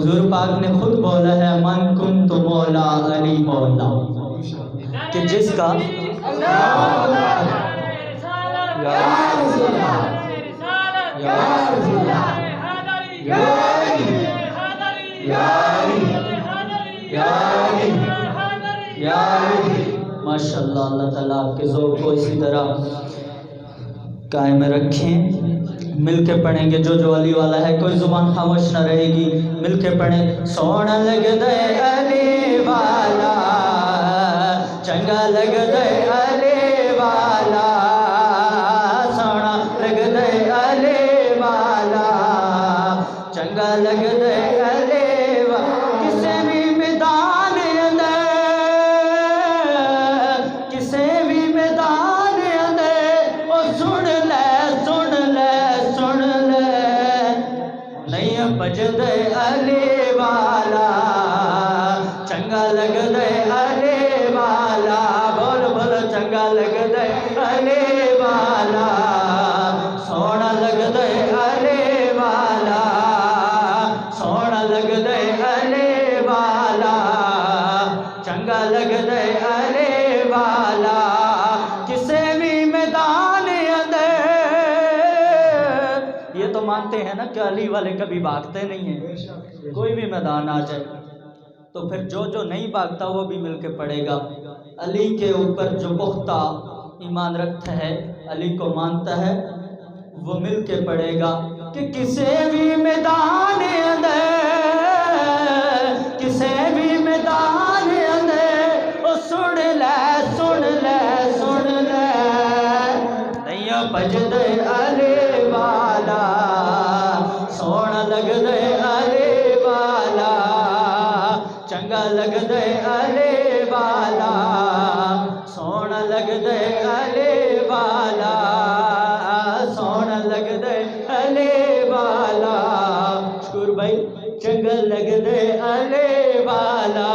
حضور پاک نے خود بولا ہے من کنت مولا علی مولا، کہ جس کا ماشاء اللہ، اللہ تعالیٰ آپ کے ذوق کو اسی طرح قائم رکھیں. مل کے پڑھیں گے، جو علی والا ہے کوئی زبان خاموش نہ رہے گی. مل کے پڑھیں. سونا لگ دے علی والا، چنگا لگ دے علی والا، سونا لگ دے علی والا، چنگا لگ دے علی والا. کسے بھی میدان اندر، کسے بھی میدان اندر، او سن لے سن لے سن لے، نہیں بجد علی والا، چنگا لگ دے علی والا. بول بول چنگا لگ دے علی والا، سونا لگ دے علی والا، سونا لگ دے علی والا، چنگا لگ دے علی والا. کسے بھی میدان اندر، یہ تو مانتے ہیں نا کہ علی والے کبھی بھاگتے نہیں ہیں. کوئی بھی میدان آ جائے تو پھر جو نہیں بھاگتا وہ بھی مل کے پڑے گا. علی کے اوپر جو پختہ ایمان رکھتا ہے، علی کو مانتا ہے، وہ مل کے پڑے گا. کہ کسے بھی میدان اندر، کسے بھی میدان اندر، او سن لے سن لے سن لے، نہیں بجد علی والا، سونا لگ دے علی والا، چنگا لگ دے علی والا، سونا لگ دے علی والا، سونا لگ دے علی والا. شکور بھائی. چنگا لگ دے علی والا،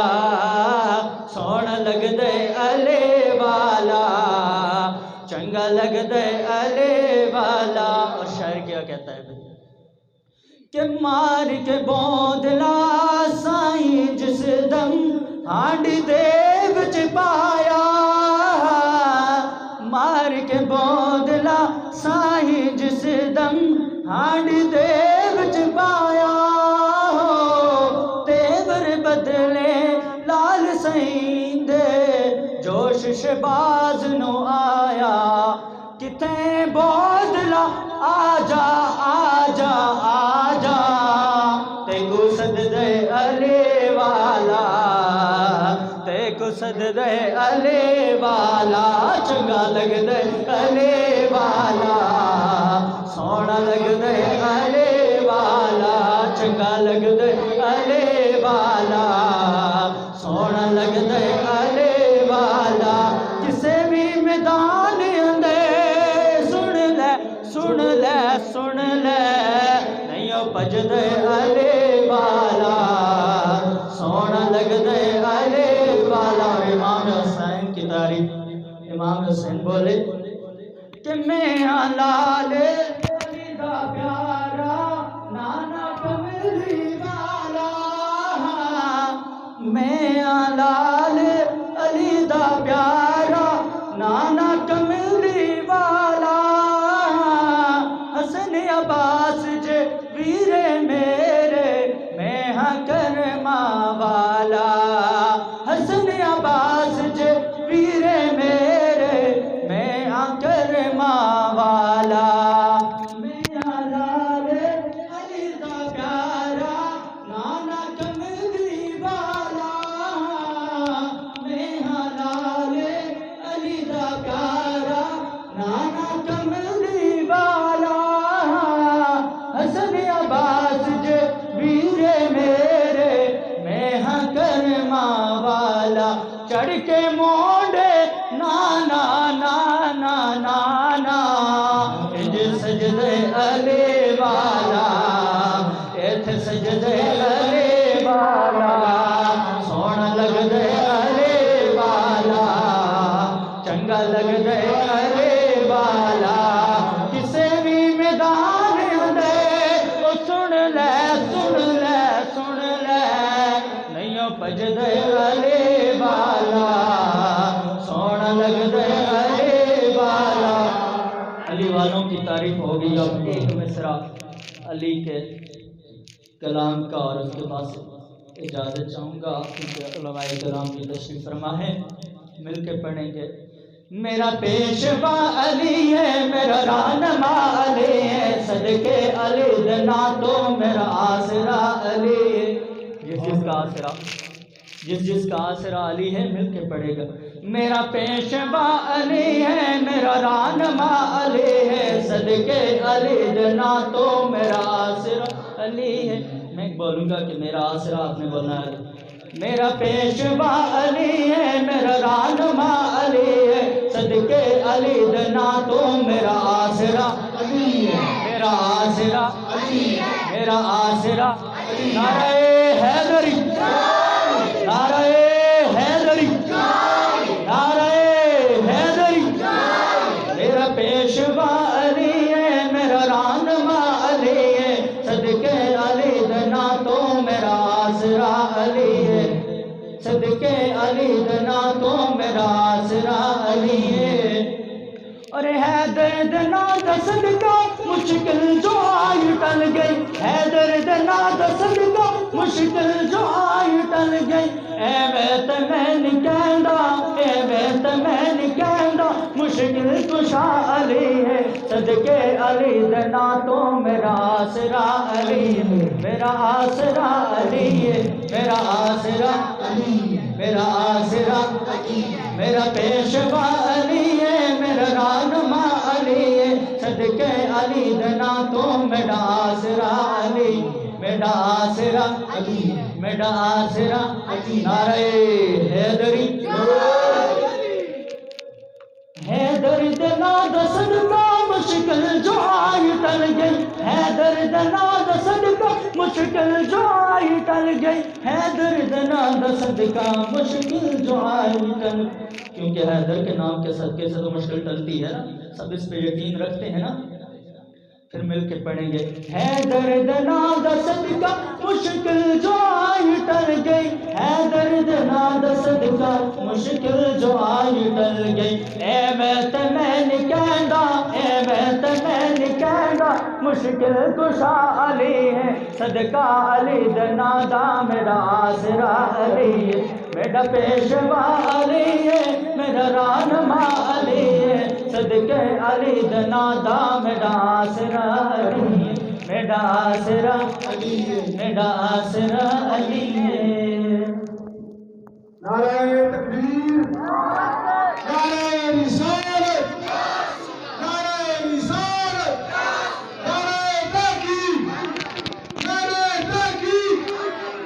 سونا لگ دے علی والا، چنگا لگ دے علی والا. اور شاعر کیا کہتا ہے بھائی؟ کہ مار کے بوندلا سائیں جس دم ہانڈ دے وچ پایا، مار کے بوندلا سائیں جس دم ہانڈ دے وچ پایا، تیور بدلے لال سائیں دے جوش شباز نو آیا. کتنے بوندلا آجا آجا آجا، تے کو سد دے علی والا، تے کو سد دے علی والا، چنگا لگ دے علی والا، سونا لگ دے علی والا، چنگا لگ دے علی والا، سونا لگ دے علی والا. کسے بھی میدان اندر، سن لے سن لے، نہیں بجد علی والا، سونا لگ دے علی والا. امام حسین کی تعریف. امام حسین بولے کہ میں لال علی دا پیارا، نانا کملی والا، میں لال علی دا پیارا، نانا کملی والا. حسن عباس جے ویرے میرے، میں ہاں کرما والا. حسن عباس جے ویرے میرے، میں ہاں کرما والا. میں لال علی دا پیارا، نانا کملی والا، میں لال علی دا پیارا، نانا کملی والا. حسن عباس جے ویرے میرے، میں ہاں کرما والا. چڑھ کے مونڈے نانا نانا نانا، انج سجدے علی والا، ایتھ سجدے علی والا، سونا لگ دے علی والا، چنگا لگ دے علی والا. کسے بھی میدان اندر، او سن لے سن لے سن لے، لگدے علی والا سونا لگدے علی والا۔ علی والوں کی تعریف ہو گئی، اب ایک مصرع علی کے کلام کا اور اس کے پاس اجازت چاہوں گا کیونکہ علماء کرام کی تشریف فرما ہے، مل کے پڑھیں گے۔ میرا پیشوا علی ہے، میرا رہنما علی ہے، صدقے علی دنا تو میرا آسرا علی ہے۔ جس کا آسرا علی ہے مل کے پڑھے گا۔ میرا پیشوا علی ہے، میرا رہنما علی ہے، صدقے علی دنا تو میرا آسرا علی ہے۔ میں بولوں گا کہ میرا آسرا آپ نے بولنا ہے۔ میرا پیشوا علی ہے، میرا رہنما علی ہے، صدقے علی دنا تو میرا آسرا علی ہے، میرا آسرا علی ہے، میرا آسرا علی۔ نعرہ حیدری، نعرہ حیدری، نعرہ حیدری۔ میرا پیشوا علی ہے، میرا رہنما علی ہے، صدقے علی دنا تو میرا آسرا علی ہے، صدقے علی دنا تو میرا آسرا علی ہے۔ اور حیدر دنا دا صدقہ مشکل جو آئی ٹل گئی، حیدر دنا دا صدقہ مشکل جو آئی ٹل گئی۔ اے بیت میں نکیندا، اے بیت میں نکیندا، مشکل کشا علی ہے، صدقے علی دنا تو میرا آسرا علی ہے، میرا آسرا علی ہے، میرا آسرا علی ہے، میرا آسرا علی ہے۔ میرا پیشوا علی ہے، میرا رہنما علی ہے، صدقے علی دنا تو میرا آسرا علی، میرا آسرا علی، میرا آسرا علی۔ نعرہ حیدری، حیدر دنا دا صدقہ مشکل جو آئی ٹل گئی، حیدر دنا دا صدقہ مشکل جو آئی ٹل گئی، حیدر دنا دا صدقہ مشکل جو آئی ٹل گئی۔ کیونکہ حیدر کے نام کے صدقے سے تو مشکل ٹلتی ہے نا، سب اس پہ یقین رکھتے ہیں نا۔ پھر مل کے پڑھیں گے۔ حیدر دنا دا صدقہ مشکل جو آئی ٹل گئی، حیدر دنا دا صدقہ مشکل جو آئی ٹل گئی۔ اے بیت میں نکیندا، اے بیت میں نکیندا، مشکل کشا علی ہے، صدقہ علی دنا دا میرا آسرا علی ہے، میرا پیشوا علی ہے، میرا رہنما علی ہے، صدقے علی دنا دا میرا آسرا علی ہے، میرا آسرا علی ہے، میرا آسرا علی ہے۔ نعرہ تکبیر، نعرہ رسالت، نعرہ رسالت، نعرہ تحقیق، نعرہ تحقیق،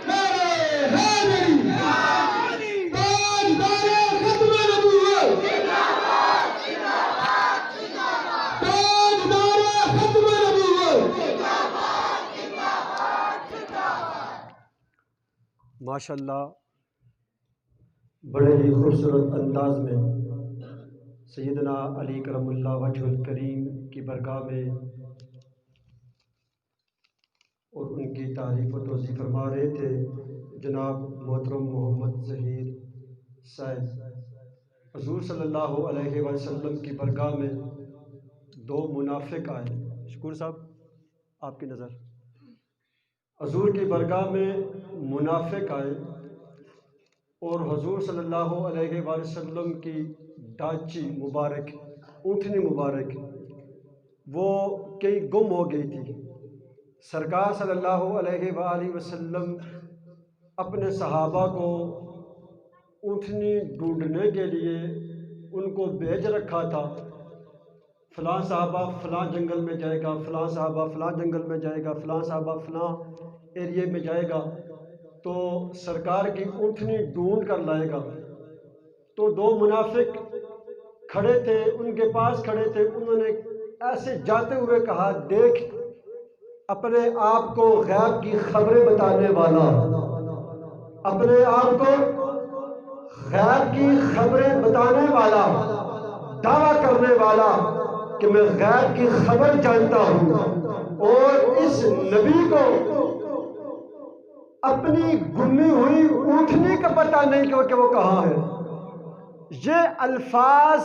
نعرہ حیدری، تاجدار ختم نبوت، تاجدار ختم نبوت۔ ماشاءاللہ بڑے ہی خوبصورت انداز میں سیدنا علی کرم اللہ وجہ الکریم کی برگاہ میں اور ان کی تعریف و توصیف فرما رہے تھے جناب محترم محمد ظہیر صاحب۔ حضور صلی اللہ علیہ وسلم کی برگاہ میں دو منافق آئے۔ شکور صاحب آپ کی نظر۔ حضور کی برگاہ میں منافق آئے اور حضور صلی اللہ علیہ وسلم کی ڈانچی مبارک، اونٹنی مبارک وہ کہیں گم ہو گئی تھی۔ سرکار صلی اللہ علیہ وآلہ وسلم اپنے صحابہ کو اونٹنی ڈھونڈنے کے لیے ان کو بھیج رکھا تھا، فلاں صحابہ فلاں جنگل میں جائے گا، فلاں صحابہ فلاں جنگل میں جائے گا، فلاں صحابہ فلاں ایریے میں جائے گا تو سرکار کی اونٹنی ڈھونڈ کر لائے گا۔ تو دو منافق کھڑے تھے، ان کے پاس کھڑے تھے، انہوں نے ایسے جاتے ہوئے کہا، دیکھ اپنے آپ کو غیب کی خبریں بتانے والا، اپنے آپ کو غیب کی خبریں بتانے والا، دعویٰ کرنے والا کہ میں غیب کی خبر جانتا ہوں، اور اس نبی کو اپنی گمی ہوئی اونٹنی کا پتہ نہیں کہ وہ کہاں ہے۔ یہ الفاظ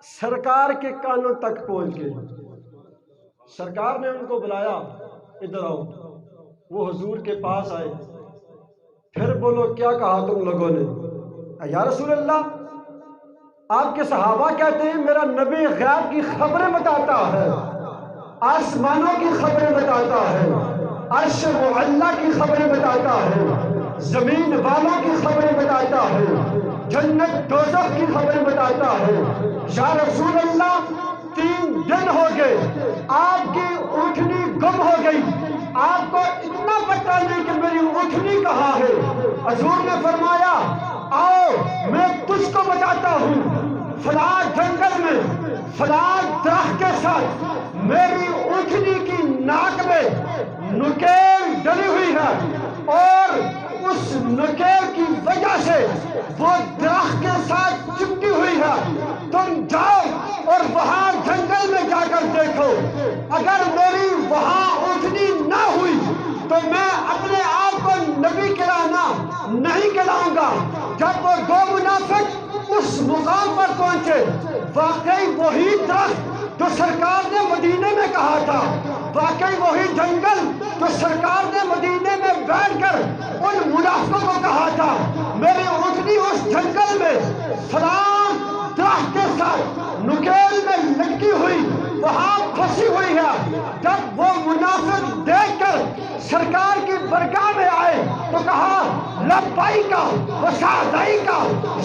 سرکار کے کانوں تک پہنچ گئے۔ سرکار نے ان کو بلایا، ادھر آؤ۔ وہ حضور کے پاس آئے، پھر بولو کیا کہا تم لوگوں نے؟ یا رسول اللہ، آپ کے صحابہ کہتے ہیں میرا نبی غیب کی خبریں بتاتا ہے، آسمانوں کی خبریں بتاتا ہے، عرش معلیٰ کی خبریں بتاتا ہے، زمین والوں کی خبریں بتاتا ہے، جنت دوزخ کی خبریں بتاتا ہے۔ یا رسول اللہ، 3 دن ہو گئے، آپ کی اونٹنی گم ہو گئی، آپ کو اتنا پتہ نہیں کہ میری اونٹنی کہاں ہے۔ حضور نے فرمایا آؤ میں تجھ کو بتاتا ہوں، فلاں جنگل میں فلاں درخت کے ساتھ میری اونٹنی کی ناک میں نکیل ڈلی ہوئی ہے، اور اس نکیل کی وجہ سے وہ درخت کے ساتھ چپٹی ہوئی ہے۔ تم جاؤ اور وہاں جنگل میں جا کر دیکھو، اگر میری وہاں اونٹنی نہ ہوئی تو میں اپنے آپ کو نبی کہلانا نہیں کہلاؤں گا۔ جب وہ 2 منافق اس مقام پر پہنچے، واقعی وہی درخت جو سرکار نے مدینے میں کہا تھا، واقعی وہی جنگل جو سرکار نے مدینے میں بیٹھ کر ان منافقوں کو کہا تھا میری اونٹنی اس جنگل میں فلاں درخت کے ساتھ نکیل میں لٹکی ہوئی وہاں پھنسی ہوئی ہے۔ جب وہ منافق دیکھ کر سرکار کی برگاہ میں آئے تو کہا لبیک و سعدیک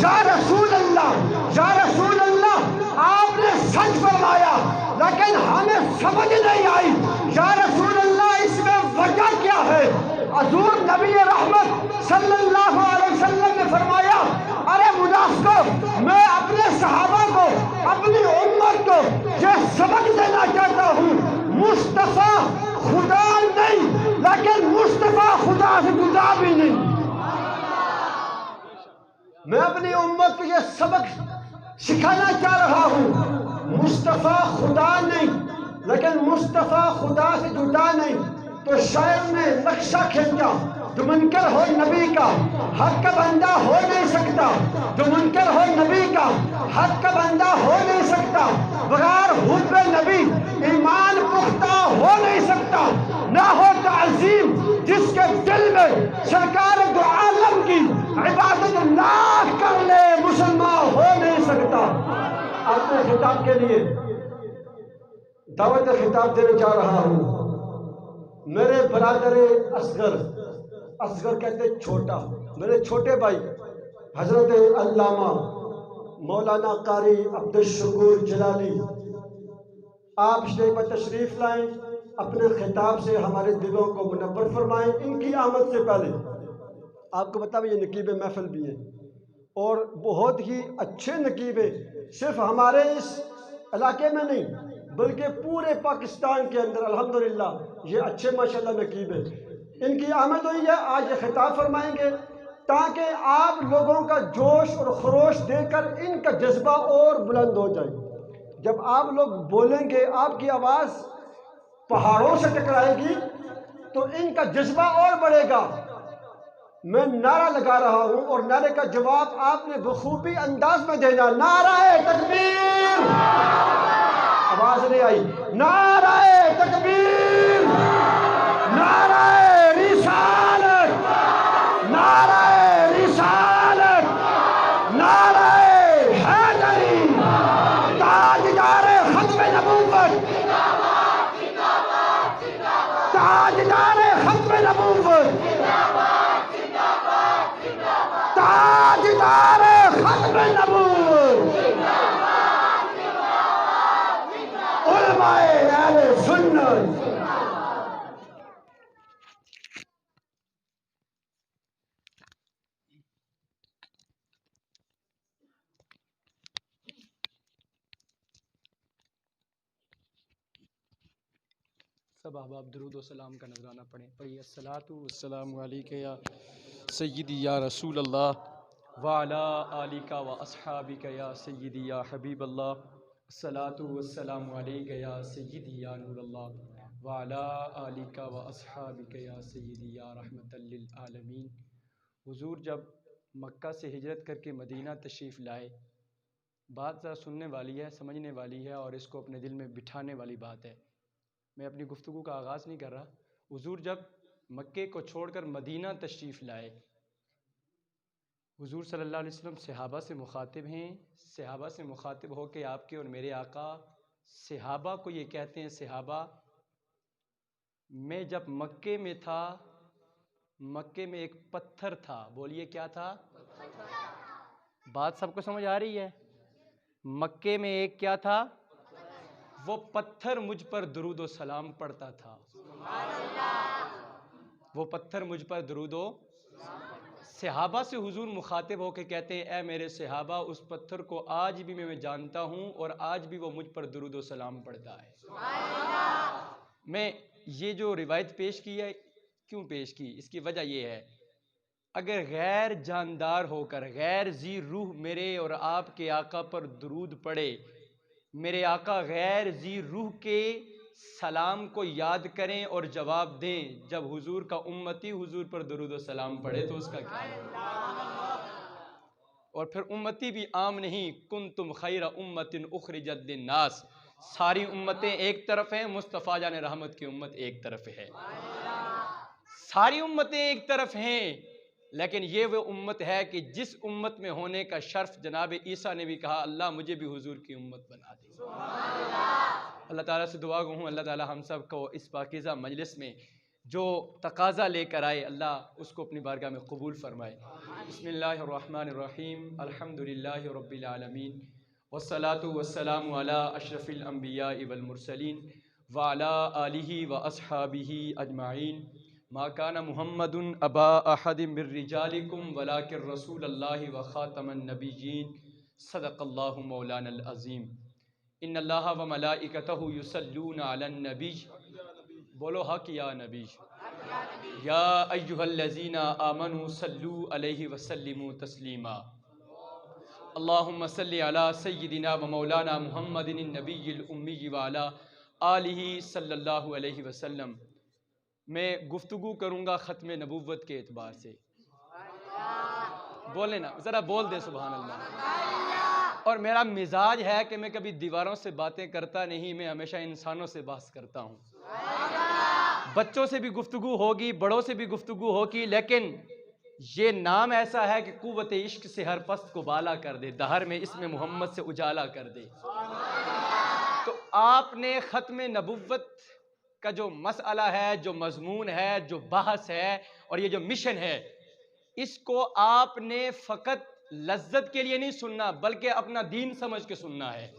یا رسول اللہ، یا رسول اللہ آپ نے سچ فرمایا لیکن ہمیں سمجھ نہیں آئی، یا رسول اللہ اس میں وجہ کیا ہے؟ حضور نبی رحمت صلی اللہ علیہ وسلم نے فرمایا ارے منافقوں، میں اپنے صحابہ کو، اپنی امت کو یہ سبق دینا چاہتا ہوں، مصطفیٰ خدا نہیں لیکن مصطفیٰ خدا سے جدا بھی نہیں۔ میں اپنی امت کو یہ سبق سکھانا چاہ رہا ہوں، مصطفیٰ خدا نہیں لیکن مصطفیٰ خدا سے جدا نہیں۔ تو شاعر نے نقشہ کھینچا، جو منکر ہو نبی کا حق کا بندہ ہو نہیں سکتا، جو منکر ہو نبی کا حق کا بندہ ہو نہیں سکتا، بغیر حب نبی ایمان پختہ ہو نہیں سکتا، نہ ہو تعظیم جس کے دل میں سرکار دو عالم کی عبادت نہ کر لے مسلمان ہو نہیں سکتا۔ اپنے خطاب کے لیے دعوت خطاب دینے جا رہا ہوں۔ میرے برادر اصغر کہتے چھوٹا، میرے چھوٹے بھائی حضرت علامہ مولانا قاری عبدالشکور جلالی، آپ اسٹیج پر تشریف لائیں، اپنے خطاب سے ہمارے دلوں کو منور فرمائیں۔ ان کی آمد سے پہلے آپ کو بتا یہ نقیب محفل بھی ہیں، اور بہت ہی اچھے نقیبے صرف ہمارے اس علاقے میں نہیں بلکہ پورے پاکستان کے اندر الحمدللہ یہ اچھے ماشاءاللہ نقیب ہیں۔ ان کی آمد ہوئی ہے، آج یہ خطاب فرمائیں گے تاکہ آپ لوگوں کا جوش اور خروش دیکھ کر ان کا جذبہ اور بلند ہو جائے۔ جب آپ لوگ بولیں گے آپ کی آواز پہاڑوں سے ٹکرائے گی تو ان کا جذبہ اور بڑھے گا۔ میں نعرہ لگا رہا ہوں اور نعرے کا جواب آپ نے بخوبی انداز میں دینا۔ نعرہ تکبیر، آواز نہیں آئی، نعرہ تکبیر، نعرہ رسالت، نعرہ رسالت، نعرہ حیدری، تاجدار ختم نبوت، تاجدار ختم نبوت، تاجدار ختم نبوت، علماء اہل سنت۔ سب احباب درود و سلام کا نذرانہ پڑھیے۔ الصلاۃ والسلام علیک یا سیدی یا رسول اللہ وعلی آلک و اصحابک یا سیدی یا حبیب اللہ، الصلاۃ والسلام علیک یا سیدی یا نور اللہ وعلی آلک و اصحابک یا سیدی یا رحمت للعالمین۔ حضور جب مکہ سے ہجرت کر کے مدینہ تشریف لائے، بات ذرا سننے والی ہے، سمجھنے والی ہے، اور اس کو اپنے دل میں بٹھانے والی بات ہے۔ میں اپنی گفتگو کا آغاز نہیں کر رہا۔ حضور جب مکے کو چھوڑ کر مدینہ تشریف لائے، حضور صلی اللہ علیہ وسلم صحابہ سے مخاطب ہیں۔ صحابہ سے مخاطب ہو کے آپ کے اور میرے آقا صحابہ کو یہ کہتے ہیں، صحابہ میں جب مکے میں تھا، مکے میں ایک پتھر تھا۔ بولیے کیا تھا؟ بات سب کو سمجھ آ رہی ہے؟ مکے میں ایک کیا تھا؟ وہ پتھر مجھ پر درود و سلام پڑھتا تھا۔ وہ پتھر مجھ پر درود و صحابہ سے حضور مخاطب ہو کے کہتے ہیں، اے میرے صحابہ، اس پتھر کو آج بھی میں جانتا ہوں اور آج بھی وہ مجھ پر درود و سلام پڑھتا ہے۔ میں یہ جو روایت پیش کی ہے، کیوں پیش کی؟ اس کی وجہ یہ ہے، اگر غیر جاندار ہو کر، غیر ذی روح میرے اور آپ کے آقا پر درود پڑھے، میرے آقا غیر ذی روح کے سلام کو یاد کریں اور جواب دیں جب حضور کا امتی حضور پر درود و سلام پڑھے تو اس کا کیا ہے؟ اور پھر امتی بھی عام نہیں، کنتم خیر امت اخرجت للناس، ساری امتیں ایک طرف ہیں، مصطفیٰ جان رحمت کی امت ایک طرف ہے۔ ساری امتیں ایک طرف ہیں، لیکن یہ وہ امت ہے کہ جس امت میں ہونے کا شرف جناب عیسیٰ نے بھی کہا، اللہ مجھے بھی حضور کی امت بنا دے۔ اللہ تعالیٰ سے دعا گو ہوں، اللہ تعالیٰ ہم سب کو اس پاکیزہ مجلس میں جو تقاضا لے کر آئے، اللہ اس کو اپنی بارگاہ میں قبول فرمائے۔ بسم اللہ الرحمن الرحیم، الحمدللہ رب العالمین، والصلاة والسلام علی اشرف الانبیاء والمرسلین وعلی آلہ واصحابہ اجمعین۔ ما کان محمد ابا احد من رجالکم ولکن رسول اللہ وخاتم النبیین، صدق اللہ مولانا العظیم۔ ان اللہ و ملائکتہ یصلون علی النبی، بولو حق یا نبی، یا ایہا الذین آمنوا صلوا علیہ وسلموا تسلیما۔ اللہم صلی علی سیدنا و مولانا محمد النبی الامی وعلی آلہ صلی اللہ علیہ وسلم۔ میں گفتگو کروں گا ختم نبوت کے اعتبار سے۔ بولے نا، ذرا بول دے سبحان اللہ۔ اور میرا مزاج ہے کہ میں کبھی دیواروں سے باتیں کرتا نہیں، میں ہمیشہ انسانوں سے بحث کرتا ہوں۔ بچوں سے بھی گفتگو ہوگی، بڑوں سے بھی گفتگو ہوگی، لیکن یہ نام ایسا ہے کہ قوت عشق سے ہر پست کو بالا کر دے، دہر میں اس میں محمد سے اجالا کر دے۔ تو آپ نے ختم نبوت کا جو مسئلہ ہے، جو مضمون ہے، جو بحث ہے، اور یہ جو مشن ہے، اس کو آپ نے فقط لذت کے لیے نہیں سننا بلکہ اپنا دین سمجھ کے سننا ہے۔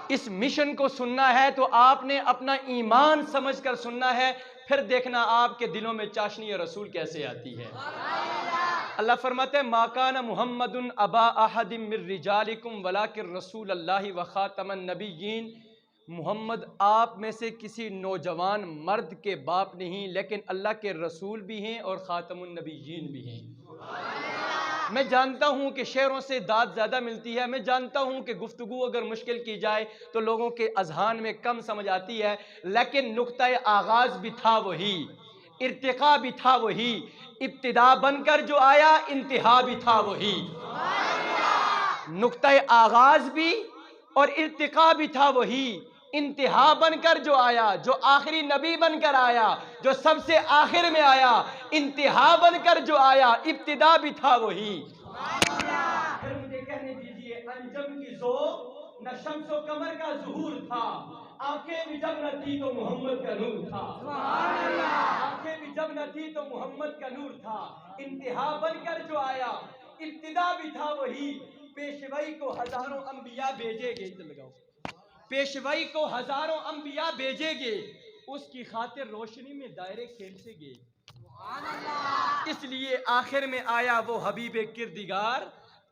اس مشن کو سننا ہے تو آپ نے اپنا ایمان سمجھ کر سننا ہے، پھر دیکھنا آپ کے دلوں میں چاشنی رسول کیسے آتی ہے۔ اللہ فرماتے ہیں، ما کان محمد ابا احد من رجالکم ولکن رسول اللہ وخاتم النبیین، محمد آپ میں سے کسی نوجوان مرد کے باپ نہیں، لیکن اللہ کے رسول بھی ہیں اور خاتم النبیین بھی ہیں۔ میں جانتا ہوں کہ شعروں سے داد زیادہ ملتی ہے، میں جانتا ہوں کہ گفتگو اگر مشکل کی جائے تو لوگوں کے اذہان میں کم سمجھ آتی ہے، لیکن نقطہ آغاز بھی تھا وہی، ارتقا بھی تھا وہی، ابتدا بن کر جو آیا انتہا بھی تھا وہی۔ نقطہ آغاز بھی اور ارتقا بھی تھا وہی، انتہا بن کر جو آیا، جو آخری نبی بن کر آیا، جو سب سے آخر میں آیا، انتہا بن کر جو آیا، ابتدا بھی تھا وہی۔ پھر مجھے کہنے دیجئے، انجم کی ذوق نہ شمس و قمر کا ظہور تھا، آنکھیں بھی جب نہ تھی تو محمد کا نور تھا۔ آنکھیں بھی جب نہ تھی تو محمد کا نور تھا، انتہا بن کر جو آیا، ابتدا بھی تھا وہی۔ پیشوائی کو ہزاروں انبیاء بھیجے گے، پیشوائی کو ہزاروں انبیاء بھیجے گے، اس کی خاطر روشنی میں دائرے کھینچے گے۔ اس لیے آخر میں آیا وہ حبیب کردگار،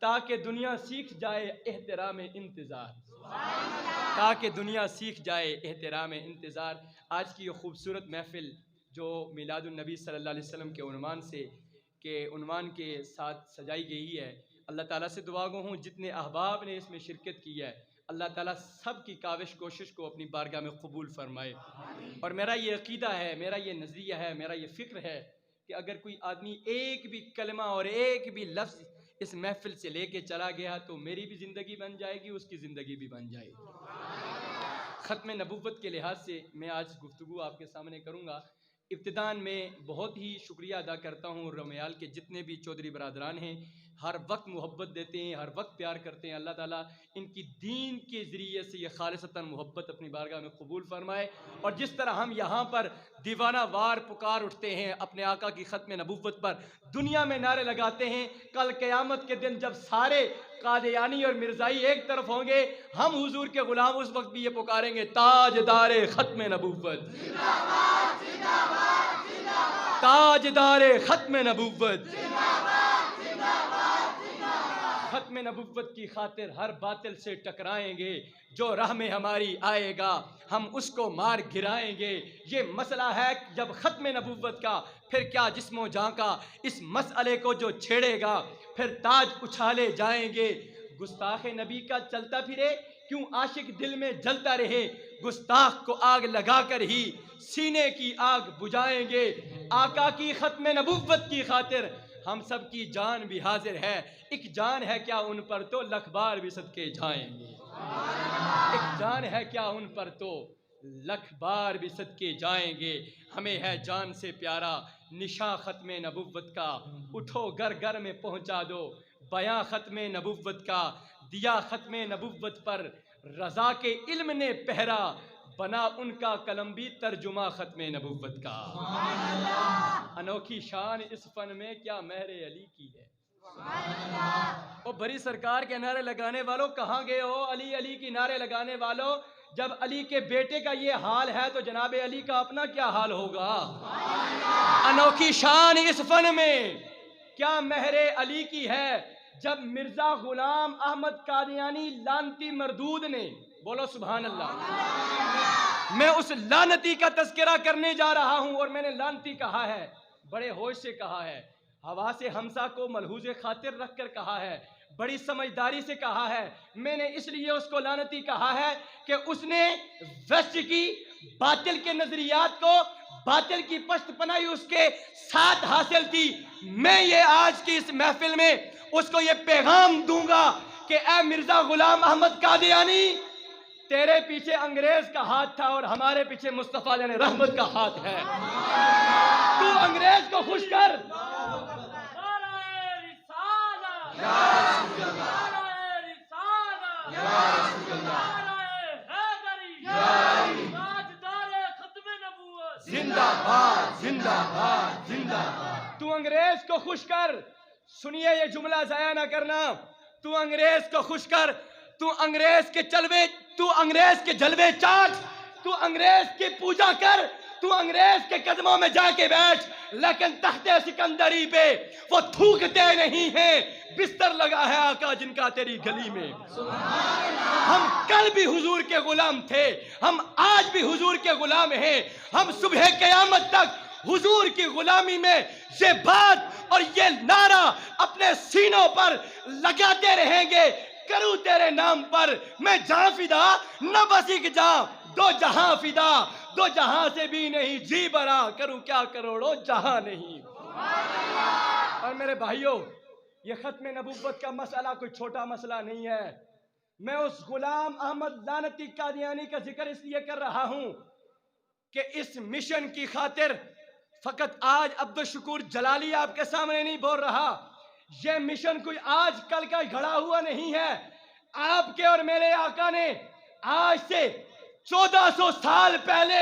تاکہ دنیا سیکھ جائے احترام انتظار، تاکہ دنیا سیکھ جائے احترام انتظار۔ آج کی یہ خوبصورت محفل جو میلاد النبی صلی اللہ علیہ وسلم کے عنوان کے ساتھ سجائی گئی ہے، اللہ تعالیٰ سے دعا گو ہوں جتنے احباب نے اس میں شرکت کی ہے، اللہ تعالیٰ سب کی کاوش کوشش کو اپنی بارگاہ میں قبول فرمائے. اور میرا یہ عقیدہ ہے، میرا یہ نظریہ ہے، میرا یہ فکر ہے کہ اگر کوئی آدمی ایک بھی کلمہ اور ایک بھی لفظ اس محفل سے لے کے چلا گیا تو میری بھی زندگی بن جائے گی، اس کی زندگی بھی بن جائے گی. ختم نبوت کے لحاظ سے میں آج گفتگو آپ کے سامنے کروں گا. ابتداءً میں بہت ہی شکریہ ادا کرتا ہوں رومیال کے جتنے بھی چودھری برادران ہیں، ہر وقت محبت دیتے ہیں، ہر وقت پیار کرتے ہیں. اللہ تعالیٰ ان کی دین کے ذریعے سے یہ خالصتاً محبت اپنی بارگاہ میں قبول فرمائے. اور جس طرح ہم یہاں پر دیوانہ وار پکار اٹھتے ہیں اپنے آقا کی ختم نبوت پر، دنیا میں نعرے لگاتے ہیں، کل قیامت کے دن جب سارے قادیانی اور مرزائی ایک طرف ہوں گے، ہم حضور کے غلام اس وقت بھی یہ پکاریں گے، تاجدار ختم نبوت، تاجدار ختم نبوت. ختم نبوت کی خاطر ہر باطل سے ٹکرائیں گے، جو راہ میں ہماری آئے گا ہم اس کو مار گرائیں گے. یہ مسئلہ ہے جب ختم نبوت کا، پھر کیا جسم و جاں کا. اس مسئلے کو جو چھیڑے گا پھر تاج اچھالے جائیں گے. گستاخ نبی کا چلتا پھرے کیوں عاشق دل میں جلتا رہے، گستاخ کو آگ لگا کر ہی سینے کی آگ بجھائیں گے. آقا کی ختم نبوت کی خاطر ہم سب کی جان بھی حاضر ہے. ایک جان ہے کیا ان پر تو لکھ بار بھی صدقے جائیں گے. ایک جان ہے کیا ان پر تو لکھ بار بھی صدقے جائیں گے. ہمیں ہے جان سے پیارا نشاں ختم نبوت کا، اٹھو گھر گھر میں پہنچا دو بیاں ختم نبوت کا. دیا ختم نبوت پر رضا کے علم نے پہرا، بنا ان کا قلم بھی ترجمہ ختم نبوت کا. انوکھی شان اس فن میں کیا مہر علی کی ہے. او بری سرکار کے نعرے لگانے والوں کہاں گئے ہو؟ علی علی کی نعرے لگانے والوں، جب علی کے بیٹے کا یہ حال ہے تو جناب علی کا اپنا کیا حال ہوگا. انوکھی شان اس فن میں کیا مہر علی کی ہے. جب مرزا غلام احمد قادیانی لعنتی مردود نے، بولو سبحان اللہ، میں اس لعنتی کا تذکرہ کرنے جا رہا ہوں، اور میں نے لعنتی کہا ہے، بڑے ہوش سے کہا ہے، حواس حمزہ کو ملحوظ خاطر رکھ کر کہا ہے، بڑی سمجھداری سے کہا ہے. میں نے اس لیے اس کو لعنتی کہا ہے کہ اس نے ویسٹ کی باطل کے نظریات کو، باطل کی پشت پناہی اس کے ساتھ حاصل کی. میں یہ آج کی اس محفل میں اس کو یہ پیغام دوں گا کہ اے مرزا غلام احمد قادیانی، تیرے پیچھے انگریز کا ہاتھ تھا اور ہمارے پیچھے مصطفیٰ یعنی رحمت کا ہاتھ ہے. تو انگریز کو خوش کر. زندہ باد، زندہ باد، زندہ باد. تو انگریز کو خوش کر. سنیے یہ جملہ ضائع نہ کرنا. تو انگریز کو خوش کر. تو انگریز کے چلوے، تو انگریز کے جلوے چاٹ، تو انگریز کی پوجا کر، تو انگریز کے قدموں میں جا کے بیٹھ، لیکن تخت سکندری پہ وہ تھوکتے نہیں ہیں. بستر لگا ہے آقا جن کا تیری گلی میں. ہم کل بھی حضور کے غلام تھے، ہم آج بھی حضور کے غلام ہیں. ہم صبح قیامت تک حضور کی غلامی میں یہ بات اور یہ نعرہ اپنے سینوں پر لگاتے رہیں گے. کروں تیرے نام پر میں جہاں فدا، نہ بس ایک جہاں، دو جہاں فدا. دو جہاں سے بھی نہیں جی برا، کروں کیا کروڑوں جہاں نہیں. اور میرے بھائیوں، یہ ختم نبوت کا مسئلہ کوئی چھوٹا مسئلہ نہیں ہے. میں اس غلام احمد لعنتی قادیانی کا ذکر اس لیے کر رہا ہوں کہ اس مشن کی خاطر فقط آج عبدالشکور جلالی آپ کے سامنے نہیں بول رہا. یہ مشن کوئی آج کل کا گھڑا ہوا نہیں ہے. آپ کے اور میرے آقا نے آج سے 1400 سال پہلے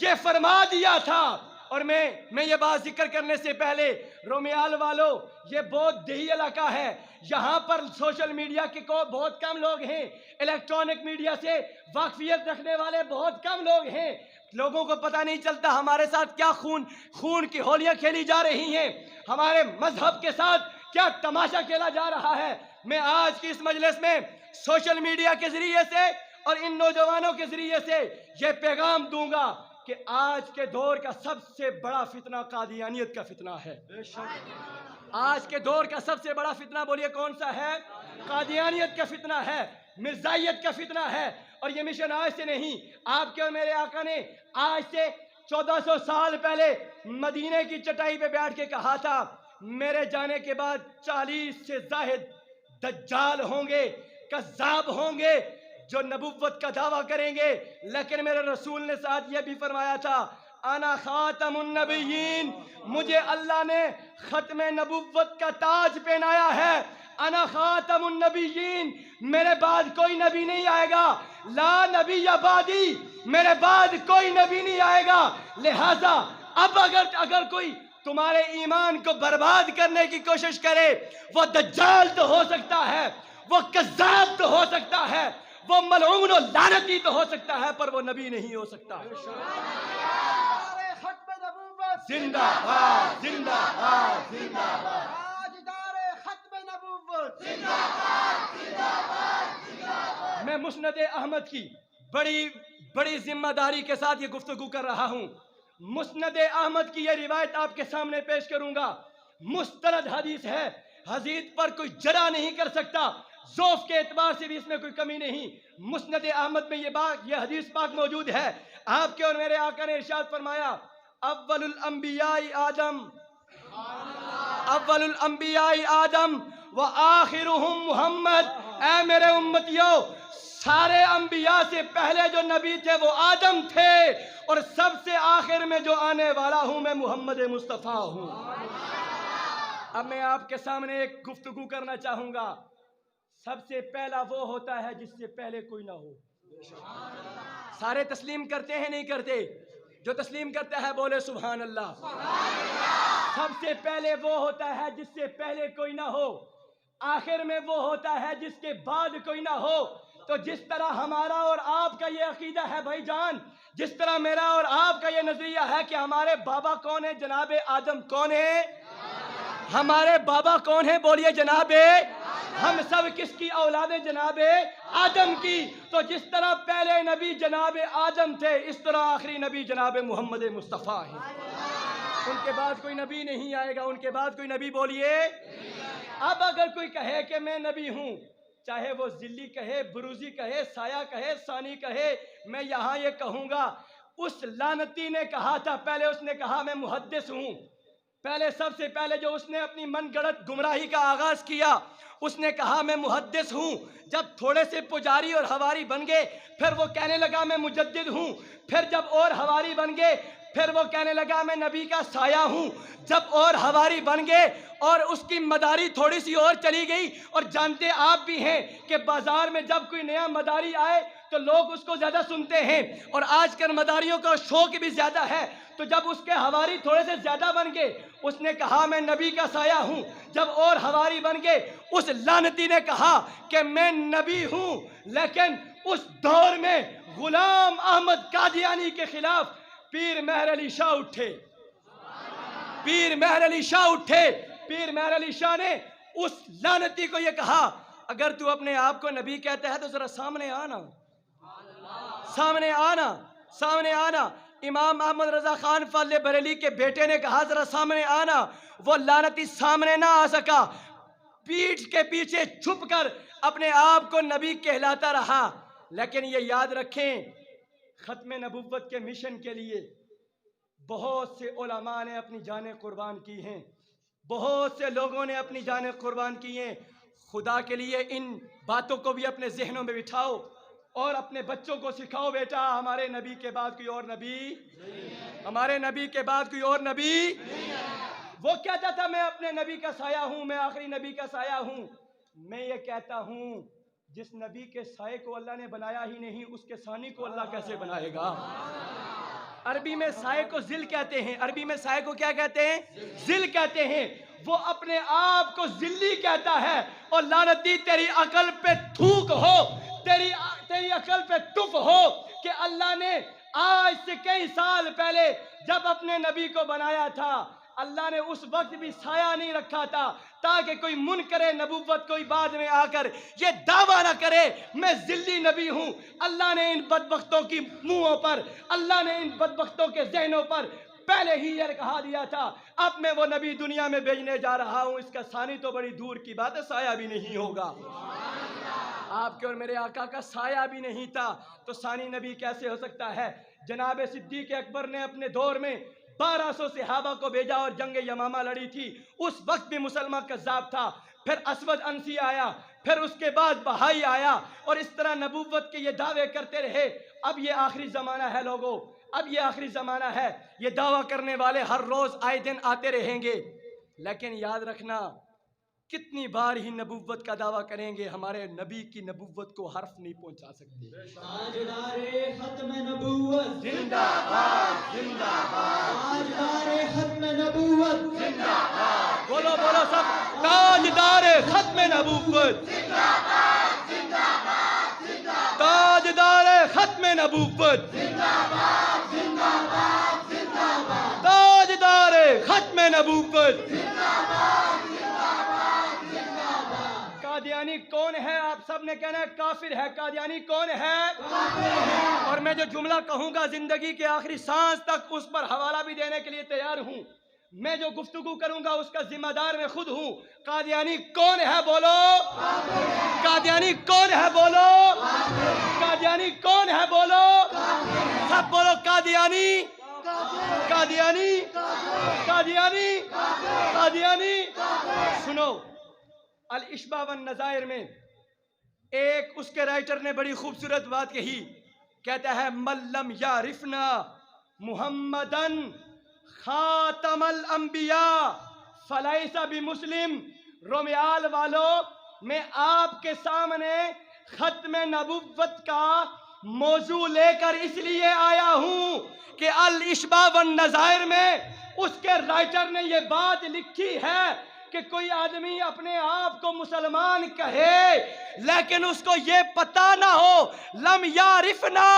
یہ فرما دیا تھا. اور میں یہ بات ذکر کرنے سے پہلے، رومیال والوں، یہ بہت دیہی علاقہ ہے. یہاں پر سوشل میڈیا کے کو بہت کم لوگ ہیں، الیکٹرانک میڈیا سے واقفیت رکھنے والے بہت کم لوگ ہیں. لوگوں کو پتہ نہیں چلتا ہمارے ساتھ کیا خون کی ہولیاں کھیلی جا رہی ہیں، ہمارے مذہب کے ساتھ کیا تماشا کھیلا جا رہا ہے. میں آج کی اس مجلس میں سوشل میڈیا کے ذریعے سے اور ان نوجوانوں کے ذریعے سے یہ پیغام دوں گا کہ آج کے دور کا سب سے بڑا فتنہ قادیانیت کا فتنہ ہے. آج کے دور کا سب سے بڑا فتنہ بولیے کون سا ہے؟ قادیانیت کا فتنہ ہے. مرزائیت کا فتنہ ہے، اور یہ مشن آج سے نہیں، آپ کے اور میرے آقا نے آج سے 1400 سال پہلے مدینے کی چٹائی پہ بیٹھ کے کہا تھا میرے جانے کے بعد 40 سے زائد دجال ہوں گے، کذاب ہوں گے جو نبوت کا دعویٰ کریں گے، لیکن میرے رسول نے ساتھ یہ بھی فرمایا تھا انا خاتم النبیین، مجھے اللہ نے ختم نبوت کا تاج پہنایا ہے، انا خاتم النبیین، میرے بعد کوئی نبی نہیں آئے گا، لا نبی بعدی، میرے بعد کوئی نبی نہیں آئے گا، لہذا اب اگر کوئی تمہارے ایمان کو برباد کرنے کی کوشش کرے، وہ دجال تو ہو سکتا ہے، وہ کذاب تو ہو سکتا ہے، وہ ملعون و لعنتی تو ہو سکتا ہے، پر وہ نبی نہیں ہو سکتا۔ ختم نبوت زندہ باد، زندہ باد، زندہ باد۔ تاجدار ختم نبوت میں مسند احمد کی بڑی ذمہ داری کے ساتھ یہ گفتگو کر رہا ہوں۔ مسند احمد کی یہ روایت آپ کے سامنے پیش کروں گا، مستند حدیث ہے، حدیث پر کوئی جرح نہیں کر سکتا، ذوق کے اعتبار سے بھی اس میں کوئی کمی نہیں۔ مسند احمد میں یہ حدیث پاک موجود ہے، آپ کے اور میرے آقا نے ارشاد فرمایا اول الانبیاء آدم، اول الانبیاء آدم و آخرهم محمد، اے میرے امتیوں، سارے انبیاء سے پہلے جو نبی تھے وہ آدم تھے، اور سب سے آخر میں جو آنے والا ہوں میں محمد مصطفیٰ ہوں۔ اب میں آپ کے سامنے ایک گفتگو کرنا چاہوں گا، سب سے پہلا وہ ہوتا ہے جس سے پہلے کوئی نہ ہو۔ سارے تسلیم کرتے ہیں نہیں کرتے؟ جو تسلیم کرتا ہے بولے سبحان اللہ۔ سب سے پہلے وہ ہوتا ہے جس سے پہلے کوئی نہ ہو، آخر میں وہ ہوتا ہے جس کے بعد کوئی نہ ہو۔ تو جس طرح ہمارا اور آپ کا یہ عقیدہ ہے بھائی جان، جس طرح میرا اور آپ کا یہ نظریہ ہے کہ ہمارے بابا کون ہیں، جناب آدم کون ہے، ہمارے بابا کون ہیں بولیے جناب، ہم سب کس کی اولاد ہیں جناب آدم کی۔ تو جس طرح پہلے نبی جناب آدم تھے، اس طرح آخری نبی جناب محمد مصطفیٰ ہیں، ان کے بعد کوئی نبی نہیں آئے گا، ان کے بعد کوئی نبی بولیے۔ اب اگر کوئی کہے کہ میں نبی ہوں، چاہے وہ ذلی کہے، بروزی کہے، سایہ کہے، ثانی کہے، میں یہاں یہ کہوں گا اس لعنتی نے کہا تھا، پہلے اس نے کہا میں محدث ہوں، پہلے سب سے پہلے جو اس نے اپنی من گڑت گمراہی کا آغاز کیا اس نے کہا میں محدث ہوں، جب تھوڑے سے پجاری اور حواری بن گئے پھر وہ کہنے لگا میں مجدد ہوں، پھر جب اور حواری بن گئے پھر وہ کہنے لگا میں نبی کا سایہ ہوں، جب اور حواری بن گئے اور اس کی مداری تھوڑی سی اور چلی گئی، اور جانتے آپ بھی ہیں کہ بازار میں جب کوئی نیا مداری آئے تو لوگ اس کو زیادہ سنتے ہیں، اور آج کل مداریوں کا شوق بھی زیادہ ہے، تو جب اس کے حواری تھوڑے سے زیادہ بن گئے اس نے کہا میں نبی کا سایہ ہوں، جب اور حواری بن گئے اس لعنتی نے کہا کہ میں نبی ہوں، لیکن اس دور میں غلام احمد قادیانی کے خلاف پیر مہر علی شاہ اٹھے، پیر مہر علی شاہ اٹھے، پیر مہر علی شاہ نے اس لعنتی کو یہ کہا اگر تو اپنے آپ کو نبی کہتا ہے تو ذرا سامنے آنا، سامنے آنا، سامنے آنا۔ امام احمد رضا خان فاضل بریلی کے بیٹے نے کہا ذرا سامنے آنا، وہ لعنتی سامنے نہ آ سکا، پیٹھ کے پیچھے چھپ کر اپنے آپ کو نبی کہلاتا رہا۔ لیکن یہ یاد رکھیں ختم نبوت کے مشن کے لیے بہت سے علماء نے اپنی جانیں قربان کی ہیں، بہت سے لوگوں نے اپنی جانیں قربان کی ہیں۔ خدا کے لیے ان باتوں کو بھی اپنے ذہنوں میں بٹھاؤ اور اپنے بچوں کو سکھاؤ بیٹا ہمارے نبی کے بعد کوئی اور نبی، ہمارے نبی کے بعد کوئی اور نبی۔ وہ کہتا تھا میں اپنے نبی کا سایہ ہوں، میں آخری نبی کا سایہ ہوں۔ میں یہ کہتا ہوں جس نبی کے سائے کو اللہ نے بنایا ہی نہیں اس کے ثانی کو اللہ کیسے بنائے گا؟ عربی میں سائے کو ذل کہتے ہیں، عربی میں سائے کو کیا کہتے ہیں؟ ذل کہتے ہیں۔ وہ اپنے آپ کو ذلی کہتا ہے، اور لعنتی تیری عقل پہ تھوک ہو، تیری عقل پہ تف ہو کہ اللہ نے آج سے کئی سال پہلے جب اپنے نبی کو بنایا تھا اللہ نے اس وقت بھی سایہ نہیں رکھا تھا تاکہ کوئی منکر نبوت کوئی بعد میں آ کر یہ دعویٰ نہ کرے میں ذلی نبی ہوں۔ اللہ نے ان بدبختوں کی منہوں پر، اللہ نے ان بدبختوں کے ذہنوں پر پہلے ہی یہ کہا دیا تھا اب میں وہ نبی دنیا میں بھیجنے جا رہا ہوں، اس کا ثانی تو بڑی دور کی بات ہے، سایہ بھی نہیں ہوگا۔ آپ کے اور میرے آقا کا سایہ بھی نہیں تھا تو ثانی نبی کیسے ہو سکتا ہے؟ جناب صدیق اکبر نے اپنے دور میں 1200 صحابہ کو بھیجا اور جنگ یمامہ لڑی تھی، اس وقت بھی مسلمان کذاب تھا، پھر اسود انسی آیا، پھر اس کے بعد بہائی آیا، اور اس طرح نبوت کے یہ دعوے کرتے رہے۔ اب یہ آخری زمانہ ہے لوگوں، اب یہ آخری زمانہ ہے، یہ دعویٰ کرنے والے ہر روز آئے دن آتے رہیں گے، لیکن یاد رکھنا کتنی بار ہی نبوت کا دعویٰ کریں گے، ہمارے نبی کی نبوت کو حرف نہیں پہنچا سکتے۔ تاجدار ختم نبوت زندہ باد، زندہ باد، تاجدار ختم نبوت زندہ باد، بولو بولو سب، تاجدار ختم نبوت، تاجدار ختم نبوت، تاجدار ختم نبوت۔ قادیانی کون ہے؟ آپ سب نے کہنا ہے کافر ہے۔ قادیانی کون ہے؟ اور میں جو جملہ کہوں گا زندگی کے آخری سانس تک اس پر حوالہ بھی دینے کے لیے تیار ہوں، میں جو گفتگو کروں گا اس کا ذمہ دار میں خود ہوں۔ قادیانی کون ہے بولو؟ قادیانی کون ہے بولو؟ قادیانی کون ہے بولو؟ سب بولو قادیانی، قادیانی، قادیانی، قادیانی۔ سنو، الاشباح والنظائر میں ایک اس کے رائٹر نے بڑی خوبصورت بات کہی، کہتا ہے من لم یعرفنا محمدن خاتم الانبیاء فلیس بمسلم۔ رومیال والو، میں آپ کے سامنے ختم نبوت کا موضوع لے کر اس لیے آیا ہوں کہ الاشباح والنظائر میں اس کے رائٹر نے یہ بات لکھی ہے کہ کوئی آدمی اپنے آپ کو مسلمان کہے لیکن اس کو یہ پتہ نہ ہو، لم یعرفنا،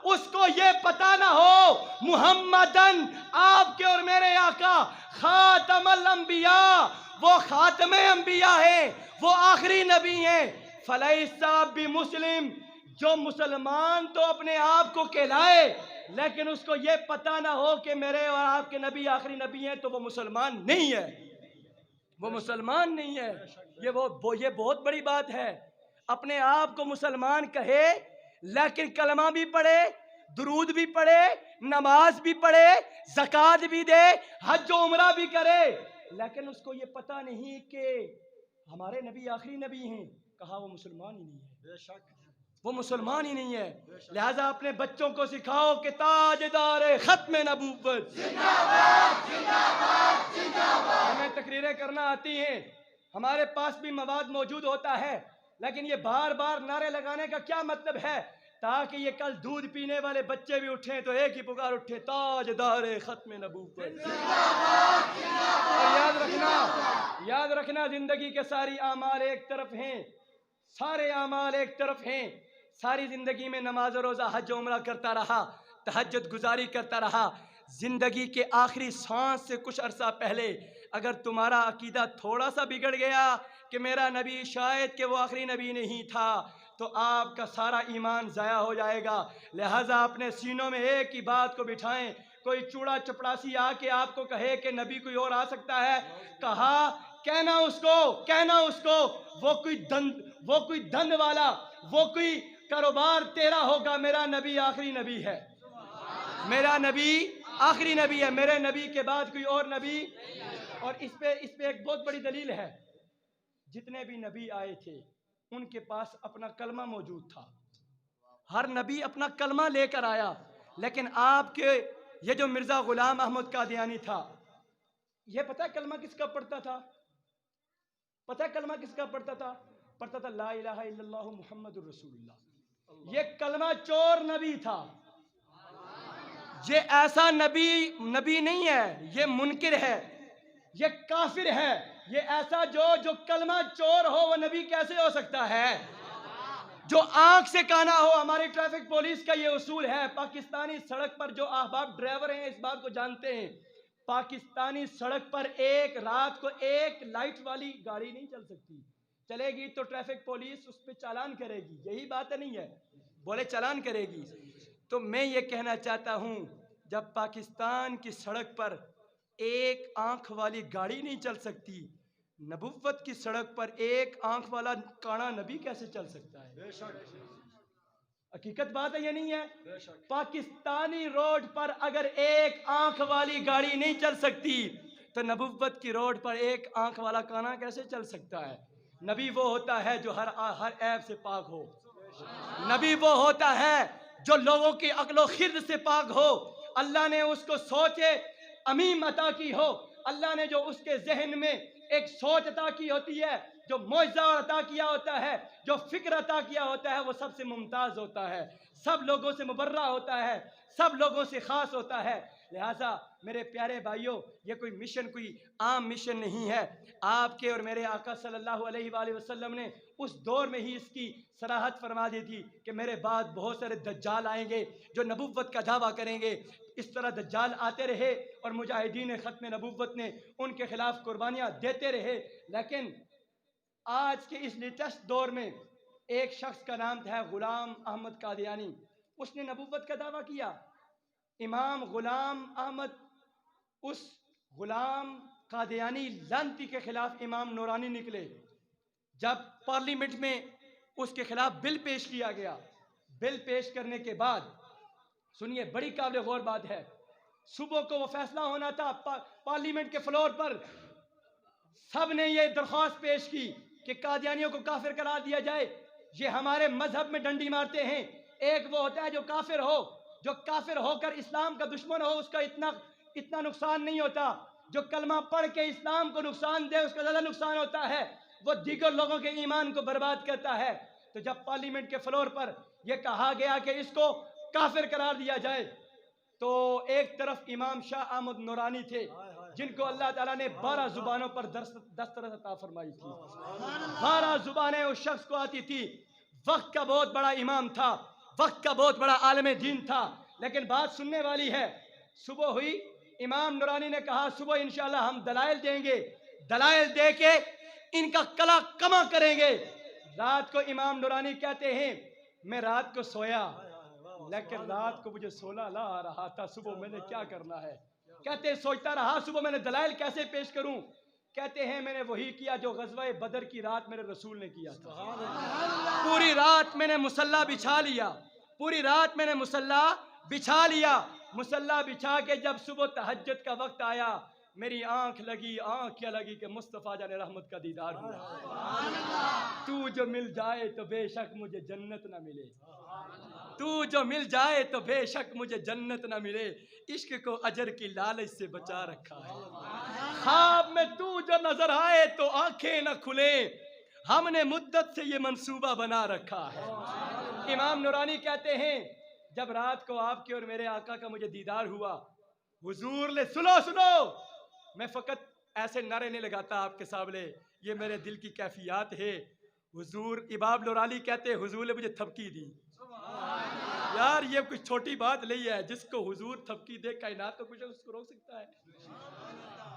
اس کو یہ پتہ نہ ہو محمدن، آپ کے اور میرے آقا، خاتم الانبیاء، وہ خاتم انبیاء ہیں، وہ آخری نبی ہیں، فلیس بمسلم، جو مسلمان تو اپنے آپ کو کہلائے لیکن اس کو یہ پتہ نہ ہو کہ میرے اور آپ کے نبی آخری نبی ہیں تو وہ مسلمان نہیں ہے، وہ مسلمان نہیں ہے۔ یہ بہت بڑی بات ہے، اپنے آپ کو مسلمان کہے لیکن کلمہ بھی پڑھے، درود بھی پڑھے، نماز بھی پڑھے، زکوٰۃ بھی دے، حج و عمرہ بھی کرے، لیکن اس کو یہ پتہ نہیں کہ ہمارے نبی آخری نبی ہیں، کہا وہ مسلمان ہی نہیں ہے، بے شک وہ مسلمان ہی نہیں ہے۔ لہٰذا اپنے بچوں کو سکھاؤ کہ تاجدار ختم نبوت، ہمیں تقریریں کرنا آتی ہیں، ہمارے پاس بھی مواد موجود ہوتا ہے، لیکن یہ بار بار نعرے لگانے کا کیا مطلب ہے؟ تاکہ یہ کل دودھ پینے والے بچے بھی اٹھیں تو ایک ہی پکار اٹھے، تاجدار ختم نبوت۔ اور یاد رکھنا زندگی کے ساری اعمال ایک طرف ہیں، سارے اعمال ایک طرف ہیں، ساری زندگی میں نماز و روزہ حج و عمرہ کرتا رہا، تہجد گزاری کرتا رہا، زندگی کے آخری سانس سے کچھ عرصہ پہلے اگر تمہارا عقیدہ تھوڑا سا بگڑ گیا کہ میرا نبی شاید کہ وہ آخری نبی نہیں تھا تو آپ کا سارا ایمان ضائع ہو جائے گا۔ لہٰذا اپنے سینوں میں ایک ہی بات کو بٹھائیں، کوئی چوڑا چپڑاسی آ کے آپ کو کہے کہ نبی کوئی اور آ سکتا ہے، کہنا اس کو وہ کوئی دند والا، وہ کوئی کاروبار تیرا ہوگا، میرا نبی آخری نبی ہے، میرا نبی آخری نبی ہے، میرے نبی کے بعد کوئی اور نبی۔ اور اس پہ ایک بہت بڑی دلیل ہے، جتنے بھی نبی آئے تھے ان کے پاس اپنا کلمہ موجود تھا، ہر نبی اپنا کلمہ لے کر آیا، لیکن آپ کے یہ جو مرزا غلام احمد قادیانی تھا، یہ پتہ ہے کلمہ کس کا پڑھتا تھا؟ پتہ ہے کلمہ کس کا پڑھتا تھا؟ پڑھتا تھا لا الہ الا اللہ محمد الرسول اللہ۔ یہ کلمہ چور نبی تھا، یہ ایسا نبی نہیں ہے، یہ منکر ہے، یہ کافر ہے، یہ ایسا جو کلمہ چور ہو وہ نبی کیسے ہو سکتا ہے؟ جو آنکھ سے کانا ہو۔ ہماری ٹریفک پولیس کا یہ اصول ہے، پاکستانی سڑک پر جو احباب ڈرائیور ہیں اس بات کو جانتے ہیں، پاکستانی سڑک پر ایک رات کو ایک لائٹ والی گاڑی نہیں چل سکتی، چلے گی تو ٹریفک پولیس اس پہ چالان کرے گی، یہی بات نہیں ہے؟ بولے چالان کرے گی۔ تو میں یہ کہنا چاہتا ہوں جب پاکستان کی سڑک پر ایک آنکھ والی گاڑی نہیں چل سکتی، نبوت کی سڑک پر ایک آنکھ والا کانا نبی کیسے چل سکتا ہے؟ حقیقت بات ہے یا نہیں ہے؟ پاکستانی روڈ پر اگر ایک آنکھ والی گاڑی نہیں چل سکتی تو نبوت کی روڈ پر ایک آنکھ والا کانا کیسے چل سکتا ہے؟ نبی وہ ہوتا ہے جو ہر عیب سے پاک ہو، نبی وہ ہوتا ہے جو لوگوں کی عقل و خرد سے پاک ہو، اللہ نے اس کو سوچ عمیم عطا کی ہو، اللہ نے جو اس کے ذہن میں ایک سوچ عطا کی ہوتی ہے، جو معجزہ عطا کیا ہوتا ہے، جو فکر عطا کیا ہوتا ہے، وہ سب سے ممتاز ہوتا ہے، سب لوگوں سے مبرہ ہوتا ہے، سب لوگوں سے خاص ہوتا ہے۔ لہٰذا میرے پیارے بھائیوں، یہ کوئی مشن کوئی عام مشن نہیں ہے۔ آپ کے اور میرے آقا صلی اللہ علیہ وآلہ وسلم نے اس دور میں ہی اس کی صراحت فرما دی تھی کہ میرے بعد بہت سارے دجال آئیں گے جو نبوت کا دعویٰ کریں گے۔ اس طرح دجال آتے رہے اور مجاہدین ختم نبوت نے ان کے خلاف قربانیاں دیتے رہے، لیکن آج کے اس لیٹسٹ دور میں ایک شخص کا نام تھا غلام احمد قادیانی، اس نے نبوت کا دعویٰ کیا۔ امام غلام احمد، اس غلام قادیانی لعنتی کے خلاف امام نورانی نکلے۔ جب پارلیمنٹ میں اس کے خلاف بل پیش کیا گیا، بل پیش کرنے کے بعد سنیے، بڑی قابل غور بات ہے، صبح کو وہ فیصلہ ہونا تھا پارلیمنٹ کے فلور پر، سب نے یہ درخواست پیش کی کہ قادیانیوں کو کافر قرار دیا جائے، یہ ہمارے مذہب میں ڈنڈی مارتے ہیں۔ ایک وہ ہوتا ہے جو کافر ہو، جو کافر ہو کر اسلام کا دشمن ہو، اس کا اتنا نقصان نہیں ہوتا، جو کلمہ پڑھ کے اسلام کو نقصان دے اس کا زیادہ نقصان ہوتا ہے، وہ دیگر لوگوں کے ایمان کو برباد کرتا ہے۔ تو جب پارلیمنٹ کے فلور پر یہ کہا گیا کہ اس کو کافر قرار دیا جائے، تو ایک طرف امام شاہ احمد نورانی تھے جن کو اللہ تعالیٰ نے 12 زبانوں پر دسترس عطا فرمائی تھی، 12 زبانیں اس شخص کو آتی تھی، وقت کا بہت بڑا امام تھا، وقت کا بہت بڑا عالم دین تھا۔ لیکن بات سننے والی ہے، صبح ہوئی، امام نورانی نے کہا صبح انشاءاللہ ہم دلائل دیں گے، دلائل دے کے ان کا کلا کما کریں گے۔ رات کو امام نورانی کہتے ہیں میں رات کو سویا، لیکن رات کو مجھے سونا نہ آ رہا تھا، صبح میں نے کیا کرنا ہے؟ کہتے ہیں سوچتا رہا صبح میں نے دلائل کیسے پیش کروں؟ کہتے ہیں میں نے وہی کیا جو غزوہ بدر کی رات میرے رسول نے کیا تھا، پوری رات میں نے مصلی بچھا لیا، پوری رات میں نے مصلی بچھا لیا، مصلی بچھا کے جب صبح تہجد کا وقت آیا، میری آنکھ کیا لگی کہ مصطفیٰ جان رحمت کا دیدار ہوا۔ تو جو مل جائے تو بے شک مجھے جنت نہ ملے، تو جو مل جائے تو بے شک مجھے جنت نہ ملے، عشق کو اجر کی لالچ سے بچا رکھا ہے، خواب میں تو جو نظر آئے تو آنکھیں نہ کھلے، ہم نے مدت سے یہ منصوبہ بنا رکھا ہے۔ امام نورانی کہتے ہیں جب رات کو آپ کے اور میرے آقا کا مجھے دیدار ہوا، حضور نے سنو، میں فقط ایسے نعرے نہیں لگاتا آپ کے سامنے، یہ میرے دل کی کیفیات ہے۔ حضور امام نورانی کہتے ہیں حضور نے مجھے تھپکی دی۔ یار یہ کچھ چھوٹی بات نہیں ہے، جس کو حضور تھپکی دے کائنات کو کچھ اس کو روک سکتا ہے؟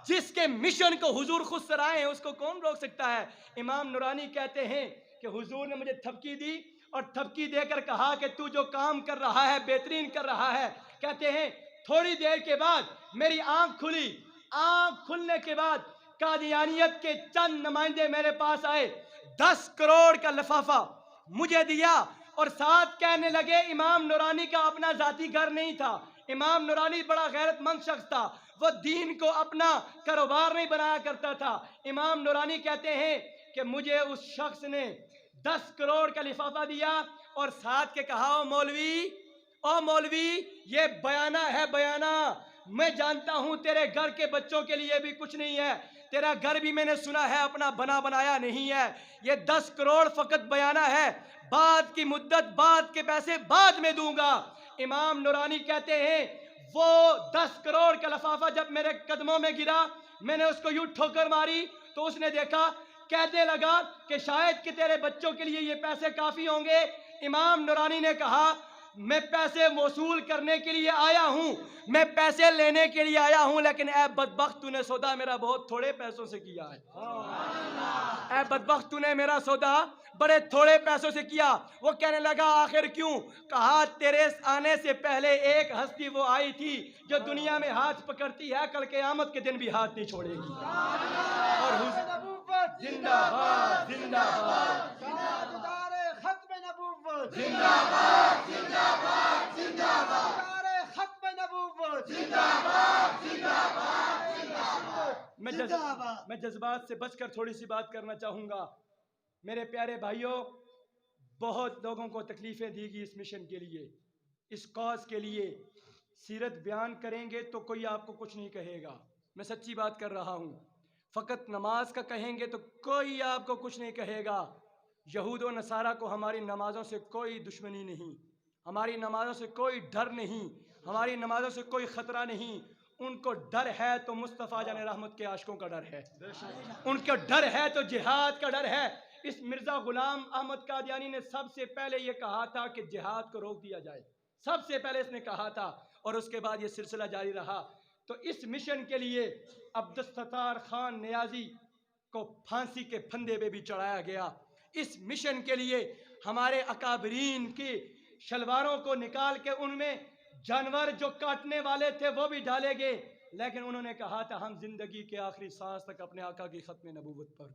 جس کے مشن کو حضور خود سرائے ہیں اس کو کون روک سکتا ہے؟ امام نورانی کہتے ہیں کہ حضور نے مجھے تھپکی دی اور تھپکی دے کر کہا کہ تو جو کام کر رہا ہے بہترین کر رہا ہے۔ کہتے ہیں تھوڑی دیر کے بعد میری آنکھ کھلی، آنکھ کھلنے کے بعد قادیانیت کے چند نمائندے میرے پاس آئے، 10 کروڑ کا لفافہ مجھے دیا اور ساتھ کہنے لگے امام نورانی کا اپنا ذاتی گھر نہیں تھا، امام نورانی بڑا غیرت مند شخص تھا، وہ دین کو اپنا کاروبار نہیں بنایا کرتا تھا۔ امام نورانی کہتے ہیں کہ مجھے اس شخص نے 10 کروڑ کا لفافہ دیا اور ساتھ کے کہا او مولوی یہ بیانہ ہے، بیانہ، میں جانتا ہوں تیرے گھر کے بچوں کے لیے بھی کچھ نہیں ہے، تیرا گھر بھی میں نے سنا ہے اپنا بنایا نہیں ہے، یہ 10 کروڑ فقط بیانہ ہے، بعد کی مدت بعد کے پیسے بعد میں دوں گا۔ امام نورانی کہتے ہیں وہ 10 کروڑ کا لفافہ جب میرے قدموں میں گرا، میں نے اس کو یوں ٹھوکر ماری تو اس نے دیکھا، کہنے لگا کہ شاید کہ تیرے بچوں کے لیے یہ پیسے کافی ہوں گے۔ امام نورانی نے کہا میں پیسے وصول کرنے کے لیے آیا ہوں, میں پیسے لینے کے لیے آیا ہوں, لیکن اے بدبخت تو نے سودا میرا بہت تھوڑے پیسوں سے کیا ہے. اے بدبخت تو نے میرا سودا بڑے تھوڑے پیسوں سے کیا. وہ کہنے لگا آخر کیوں؟ کہا تیرے آنے سے پہلے ایک ہستی وہ آئی تھی جو دنیا میں ہاتھ پکڑتی ہے, کل قیامت کے دن بھی ہاتھ نہیں چھوڑے گی. اور نبوت زندہ باد, زندہ باد, تاجدار ختم نبوت زندہ باد, تاجدار ختم نبوت میں جذبات سے بچ کر تھوڑی سی بات کرنا چاہوں گا. میرے پیارے بھائیوں, بہت لوگوں کو تکلیفیں دی گئی اس مشن کے لیے, اس کاز کے لیے. سیرت بیان کریں گے تو کوئی آپ کو کچھ نہیں کہے گا, میں سچی بات کر رہا ہوں. فقط نماز کا کہیں گے تو کوئی آپ کو کچھ نہیں کہے گا. یہود و نصارہ کو ہماری نمازوں سے کوئی دشمنی نہیں, ہماری نمازوں سے کوئی ڈر نہیں, ہماری نمازوں سے کوئی خطرہ نہیں. ان کو ڈر ہے تو مصطفیٰ جان رحمت کے عاشقوں کا ڈر ہے, ان کو ڈر ہے تو جہاد کا ڈر ہے. اس مرزا غلام احمد قادیانی نے سب سے پہلے یہ کہا تھا کہ جہاد کو روک دیا جائے, سب سے پہلے اس نے کہا تھا, اور اس کے بعد یہ سلسلہ جاری رہا. تو اس مشن کے لیے عبدالستار خان نیازی کو پھانسی کے پھندے پہ بھی چڑھایا گیا. اس مشن کے لیے ہمارے اکابرین کی شلواروں کو نکال کے ان میں جانور جو کاٹنے والے تھے وہ بھی ڈالے گئے, لیکن انہوں نے کہا تھا ہم زندگی کے آخری سانس تک اپنے آقا کی ختم نبوت پر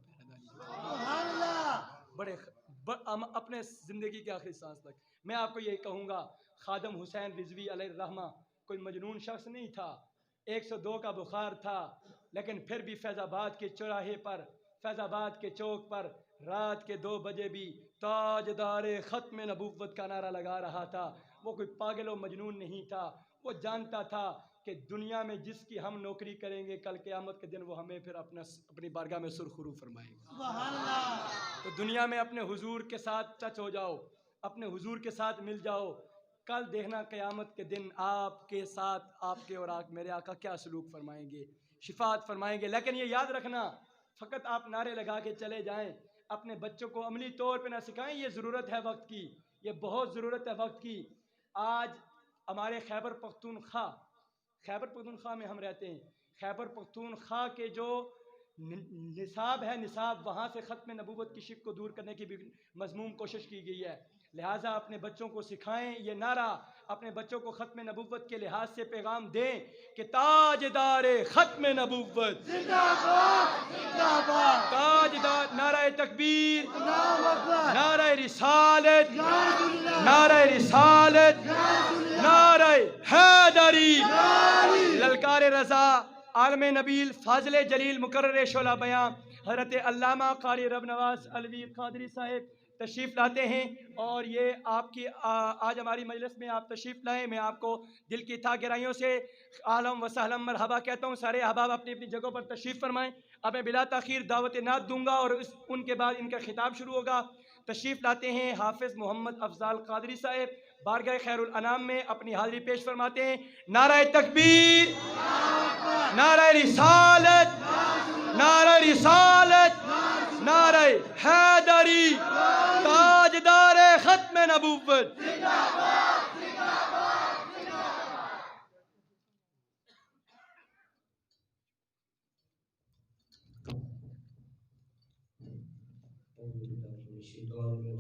ہم اپنے زندگی کے آخری سانس تک. میں آپ کو یہی کہوں گا, خادم حسین رضوی علیہ الرحمہ کوئی مجنون شخص نہیں تھا, 102 کا بخار تھا, لیکن پھر بھی فیض آباد کے چوراہے پر, فیض آباد کے چوک پر رات کے 2 بجے بھی تاجدار ختم نبوت کا نعرہ لگا رہا تھا. وہ کوئی پاگل و مجنون نہیں تھا, وہ جانتا تھا کہ دنیا میں جس کی ہم نوکری کریں گے کل قیامت کے دن وہ ہمیں پھر اپنی بارگاہ میں سرخرو فرمائے گا. تو دنیا میں اپنے حضور کے ساتھ ٹچ ہو جاؤ, اپنے حضور کے ساتھ مل جاؤ. کل دیکھنا قیامت کے دن آپ کے ساتھ آپ کے اور میرے آقا کیا سلوک فرمائیں گے, شفاعت فرمائیں گے. لیکن یہ یاد رکھنا, فقط آپ نعرے لگا کے چلے جائیں, اپنے بچوں کو عملی طور پہ نہ سکھائیں. یہ ضرورت ہے وقت کی, یہ بہت ضرورت ہے وقت کی. آج ہمارے خیبر پختونخوا میں ہم رہتے ہیں. خیبر پختونخوا کے جو نصاب ہے, نصاب وہاں سے ختم نبوت کی شک کو دور کرنے کی بھی مضموم کوشش کی گئی ہے. لہٰذا اپنے بچوں کو سکھائیں یہ نعرہ, اپنے بچوں کو ختم نبوت کے لحاظ سے پیغام دیں کہ تاجدار ختم نبوت زندہ باد, تاجدار, نعرہ تکبیر, نعرہ رسالت, نعرہ رسالت, نعرہ حیدری, للکار رضا, عالم نبیل, فاضل جلیل, مقرر شعلہ بیان حضرت علامہ قاری رب نواز علوی قادری صاحب تشریف لاتے ہیں. اور یہ آپ کی آج ہماری مجلس میں آپ تشریف لائیں. میں آپ کو دل کی تھا گہرائیوں سے عالم و سہلم مرحبا کہتا ہوں. سارے احباب اپنی اپنی جگہوں پر تشریف فرمائیں. اب میں بلا تاخیر دعوت نعت دوں گا اور ان کے بعد ان کا خطاب شروع ہوگا. تشریف لاتے ہیں حافظ محمد افضال قادری صاحب, بارگاہ خیر الانام میں اپنی حاضری پیش فرماتے ہیں. نعرہ تکبیر, نعرہ رسالت, نعرہ رسالت, نعرہ حیدری, تاجدار ختم نبوت. أعوذ بالله من الشيطان الرجيم